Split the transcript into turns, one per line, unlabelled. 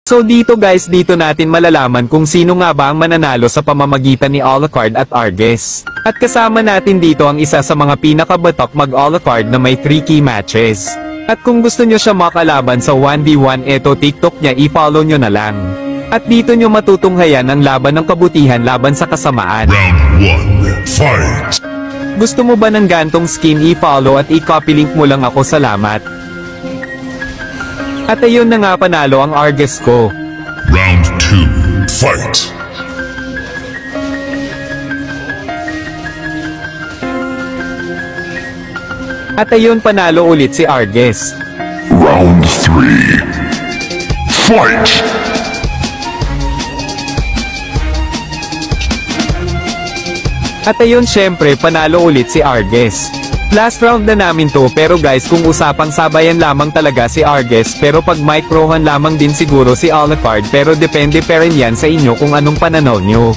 So dito guys, dito natin malalaman kung sino nga ba ang mananalo sa pamamagitan ni Alucard at Arges. At kasama natin dito ang isa sa mga pinakabatok mag-Alucard na may 3 key matches. At kung gusto nyo siya makalaban sa 1v1, eto TikTok niya, i-follow nyo na lang. At dito nyo matutunghayan ang laban ng kabutihan laban sa kasamaan.
Round 1, fight!
Gusto mo ba ng gantong skin, i-follow at i-copy link mo lang ako, salamat. At ayun na nga, panalo ang Arges ko.
Round 2, fight!
At ayun, panalo ulit si Arges.
Round 3, fight!
At ayun, syempre, panalo ulit si Arges. Last round na namin to, pero guys, kung usapang sabayan lamang talaga si Arges, pero pag microhan lamang din siguro si Alucard, pero depende pa rin yan sa inyo kung anong pananaw nyo.